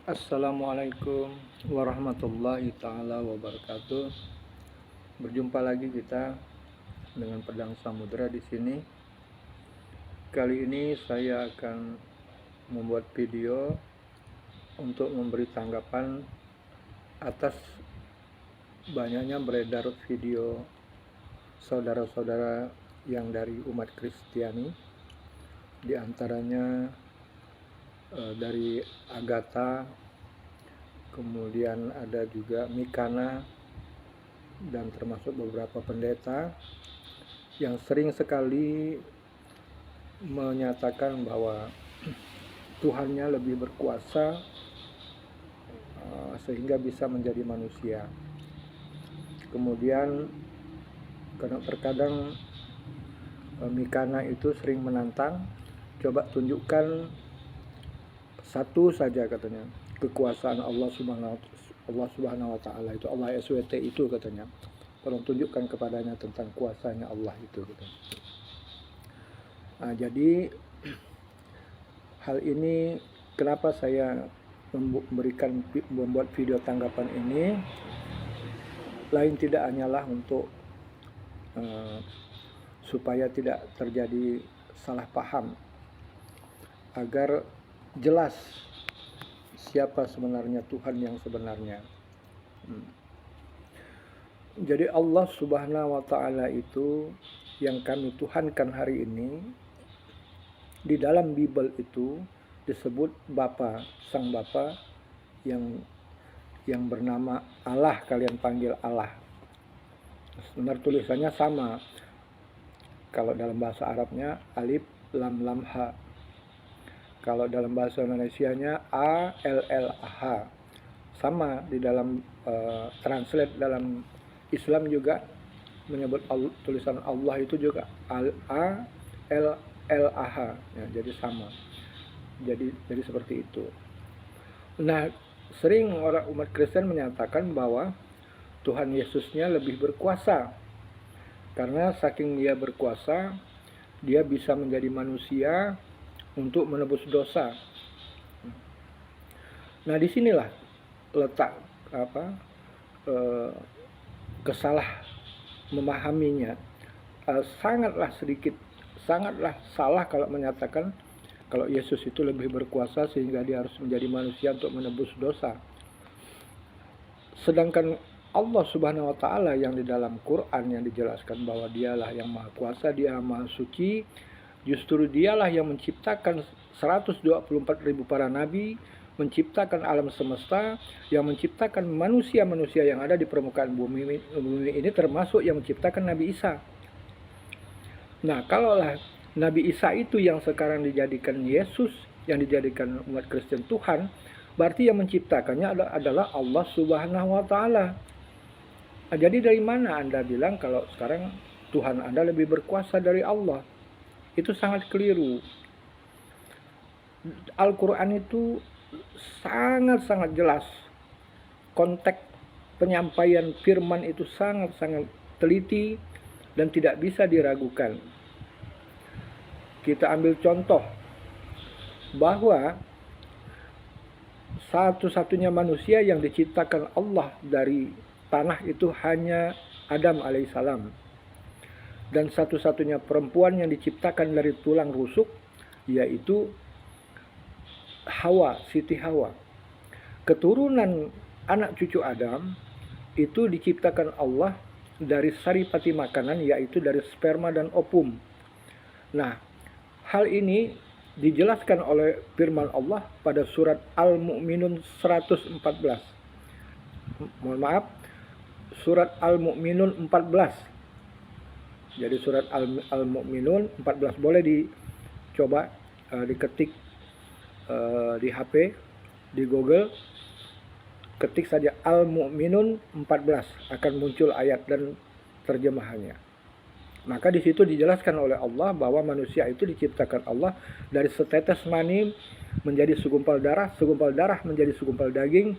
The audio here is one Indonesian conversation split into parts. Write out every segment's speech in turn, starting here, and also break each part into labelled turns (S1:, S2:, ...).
S1: Assalamualaikum warahmatullahi taala wabarakatuh. Berjumpa lagi kita dengan Pedang Samudra di sini. Kali ini saya akan membuat video untuk memberi tanggapan atas banyaknya beredar video saudara-saudara yang dari umat Kristiani, di antaranya dari Agatha, kemudian ada juga Mikana, dan termasuk beberapa pendeta yang sering sekali menyatakan bahwa Tuhannya lebih berkuasa sehingga bisa menjadi manusia. Kemudian karena terkadang Mikana itu sering menantang, coba tunjukkan satu saja katanya kekuasaan Allah Subhanahu wa taala, itu Allah SWT itu katanya. Tolong tunjukkan kepadanya tentang kuasanya Allah itu katanya. Nah, jadi hal ini kenapa saya membuat video tanggapan ini, lain tidak hanyalah untuk supaya tidak terjadi salah paham, agar jelas siapa sebenarnya Tuhan yang sebenarnya. Jadi Allah Subhanahu wa taala itu yang kami tuhankan hari ini, di dalam Bible itu disebut Bapa, Sang Bapa yang bernama Allah, kalian panggil Allah. Sebenarnya tulisannya sama. Kalau dalam bahasa Arabnya alif lam lam ha. Kalau dalam bahasa Indonesianya ALLH. Sama di dalam translate dalam Islam juga menyebut tulisan Allah itu juga ALLH. Ya, jadi sama. Jadi seperti itu. Nah, sering orang umat Kristen menyatakan bahwa Tuhan Yesusnya lebih berkuasa. Karena saking dia berkuasa, dia bisa menjadi manusia untuk menebus dosa. Nah, disinilah letak kesalah memahaminya. Sangatlah salah kalau menyatakan kalau Yesus itu lebih berkuasa sehingga dia harus menjadi manusia untuk menebus dosa. Sedangkan Allah Subhanahu wa taala yang di dalam Quran yang dijelaskan bahwa dialah yang maha kuasa, dia maha suci, justru dialah yang menciptakan 124.000 para nabi, menciptakan alam semesta, yang menciptakan manusia-manusia yang ada di permukaan bumi ini, termasuk yang menciptakan Nabi Isa. Nah, kalaulah Nabi Isa itu yang sekarang dijadikan Yesus, yang dijadikan umat Kristen Tuhan, berarti yang menciptakannya adalah Allah Subhanahu wa taala. Nah, jadi dari mana Anda bilang kalau sekarang Tuhan Anda lebih berkuasa dari Allah? Itu sangat keliru. Al-Quran itu sangat-sangat jelas. Konteks penyampaian firman itu sangat-sangat teliti dan tidak bisa diragukan. Kita ambil contoh bahwa satu-satunya manusia yang diciptakan Allah dari tanah itu hanya Adam alaihissalam. Dan satu-satunya perempuan yang diciptakan dari tulang rusuk yaitu Hawa, Siti Hawa. Keturunan anak cucu Adam itu diciptakan Allah dari saripati makanan, yaitu dari sperma dan ovum. Nah, hal ini dijelaskan oleh firman Allah pada surat Al-Mu'minun 114. Mohon maaf, surat Al-Mu'minun 14. Jadi surat Al-Mu'minun 14, boleh dicoba diketik di HP, di Google, ketik saja Al-Mu'minun 14, akan muncul ayat dan terjemahannya. Maka di situ dijelaskan oleh Allah bahwa manusia itu diciptakan Allah dari setetes mani menjadi segumpal darah menjadi segumpal daging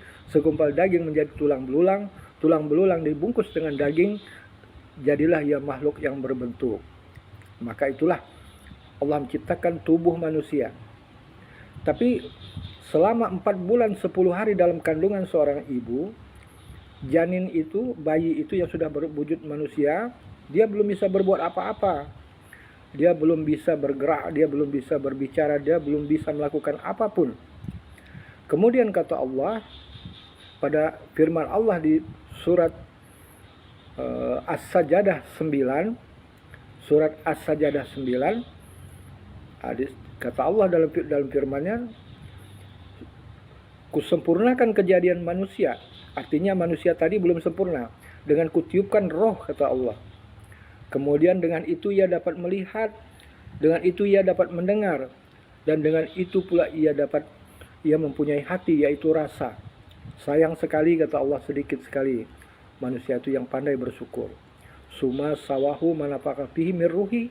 S1: menjadi tulang belulang dibungkus dengan daging, jadilah ia makhluk yang berbentuk. Maka itulah Allah menciptakan tubuh manusia. Tapi selama 4 bulan 10 hari dalam kandungan seorang ibu, janin itu, bayi itu yang sudah berwujud manusia, dia belum bisa berbuat apa-apa. Dia belum bisa bergerak, dia belum bisa berbicara, dia belum bisa melakukan apapun. Kemudian kata Allah, pada firman Allah di surat As-Sajdah 9, surat As-Sajdah 9, kata Allah dalam firman-Nya, kusempurnakan kejadian manusia. Artinya manusia tadi belum sempurna. Dengan kutiupkan roh, kata Allah. Kemudian dengan itu ia dapat melihat, dengan itu ia dapat mendengar, dan dengan itu pula ia mempunyai hati, yaitu rasa. Sayang sekali, kata Allah, sedikit sekali manusia itu yang pandai bersyukur. Suma sawahu manafaka fihi min ruhi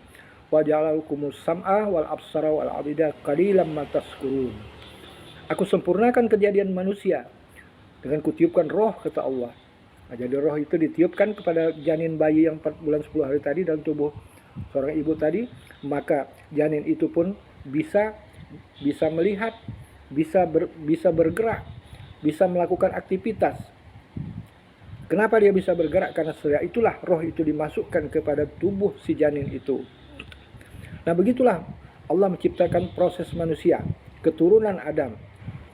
S1: wa ja'alakumus sam'a wal absara wal abida qalilan ma tashkurun. Aku sempurnakan kejadian manusia dengan kutiupkan roh, kata Allah. Nah, jadi roh itu ditiupkan kepada janin bayi yang 4 bulan 10 hari tadi dalam tubuh seorang ibu tadi, maka janin itu pun bisa melihat, bisa bergerak, bisa melakukan aktivitas. Kenapa dia bisa bergerak? Karena setelah itulah roh itu dimasukkan kepada tubuh si janin itu. Nah, begitulah Allah menciptakan proses manusia, keturunan Adam.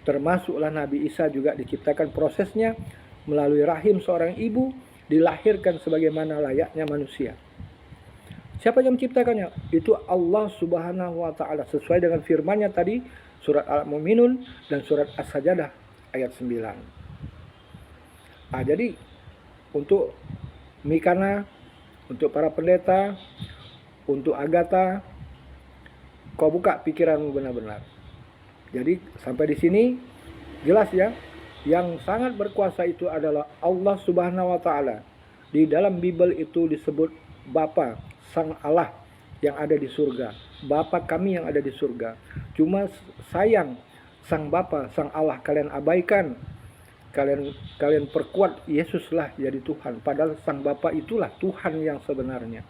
S1: Termasuklah Nabi Isa juga diciptakan prosesnya melalui rahim seorang ibu, dilahirkan sebagaimana layaknya manusia. Siapa yang menciptakannya? Itu Allah Subhanahu wa Ta'ala, sesuai dengan firman-Nya tadi, surat Al-Mu'minun dan surat As-Sajdah ayat 9. Jadi untuk Mikana, untuk para pendeta, untuk Agatha, kau buka pikiranmu benar-benar. Jadi sampai di sini jelas ya, yang sangat berkuasa itu adalah Allah Subhanahu wa Ta'ala. Di dalam Bible itu disebut Bapa, Sang Allah yang ada di surga, Bapa kami yang ada di surga. Cuma sayang, Sang Bapa, Sang Allah kalian abaikan. Kalian perkuat Yesuslah jadi Tuhan, padahal Sang Bapa itulah Tuhan yang sebenarnya.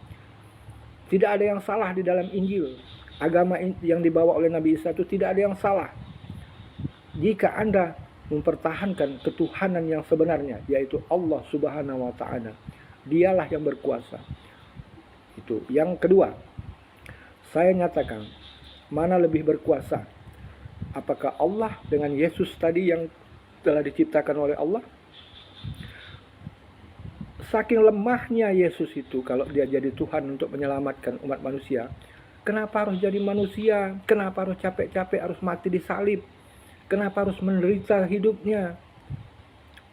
S1: Tidak ada yang salah di dalam Injil. Agama yang dibawa oleh Nabi Isa itu tidak ada yang salah. Jika Anda mempertahankan ketuhanan yang sebenarnya, yaitu Allah Subhanahu wa Ta'ala, dialah yang berkuasa. Itu. Yang kedua, saya nyatakan, mana lebih berkuasa? Apakah Allah dengan Yesus tadi yang telah diciptakan oleh Allah? Saking lemahnya Yesus itu, kalau dia jadi Tuhan untuk menyelamatkan umat manusia, kenapa harus jadi manusia? Kenapa harus capek-capek, harus mati di salib? Kenapa harus menderita hidupnya?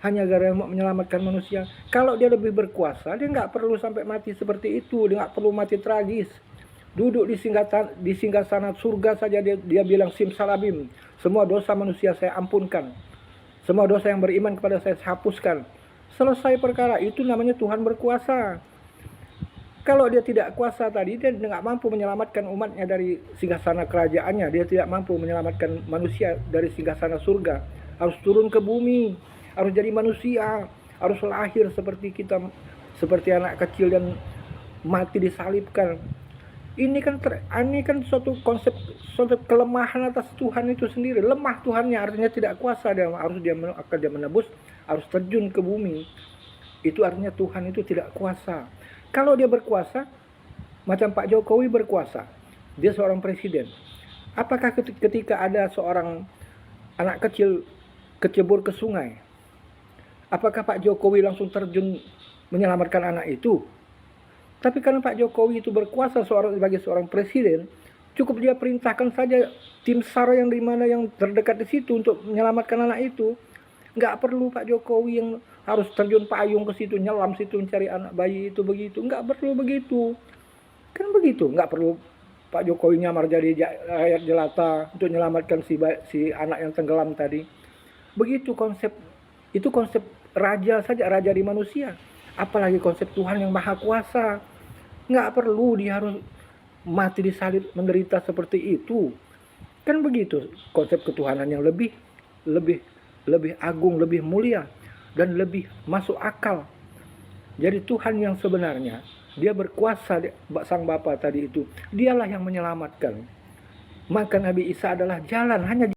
S1: Hanya gara-gara mau menyelamatkan manusia. Kalau dia lebih berkuasa, dia nggak perlu sampai mati seperti itu. Dia nggak perlu mati tragis. Duduk di singgasana surga saja dia bilang simsalabim. Semua dosa manusia saya ampunkan. Semua dosa yang beriman kepada saya hapuskan. Selesai perkara, itu namanya Tuhan berkuasa. Kalau dia tidak kuasa tadi, dia tidak mampu menyelamatkan umatnya dari singgasana kerajaannya. Dia tidak mampu menyelamatkan manusia dari singgasana surga. Harus turun ke bumi, harus jadi manusia, harus lahir seperti kita, seperti anak kecil dan mati disalibkan. Ini kan suatu konsep, suatu kelemahan atas Tuhan itu sendiri. Lemah Tuhannya, artinya tidak kuasa. Dia menebus, harus terjun ke bumi. Itu artinya Tuhan itu tidak kuasa. Kalau dia berkuasa, macam Pak Jokowi berkuasa, dia seorang presiden. Apakah ketika ada seorang anak kecil kecebur ke sungai, apakah Pak Jokowi langsung terjun menyelamatkan anak itu? Tapi karena Pak Jokowi itu berkuasa sebagai seorang presiden, cukup dia perintahkan saja tim SAR yang terdekat di situ untuk menyelamatkan anak itu. Nggak perlu Pak Jokowi yang harus terjun payung ke situ, nyelam situ mencari anak bayi itu begitu. Nggak perlu begitu. Kan begitu. Nggak perlu Pak Jokowi nyamar jadi rakyat jelata untuk menyelamatkan si anak yang tenggelam tadi. Begitu konsep. Itu konsep raja saja, raja di manusia. Apalagi konsep Tuhan yang maha kuasa. Nggak perlu dia harus mati disalib menderita seperti itu. Kan begitu konsep ketuhanan yang lebih agung, lebih mulia, dan lebih masuk akal. Jadi Tuhan yang sebenarnya, dia berkuasa, Sang Bapa tadi itu, dialah yang menyelamatkan. Maka Nabi Isa adalah jalan, hanya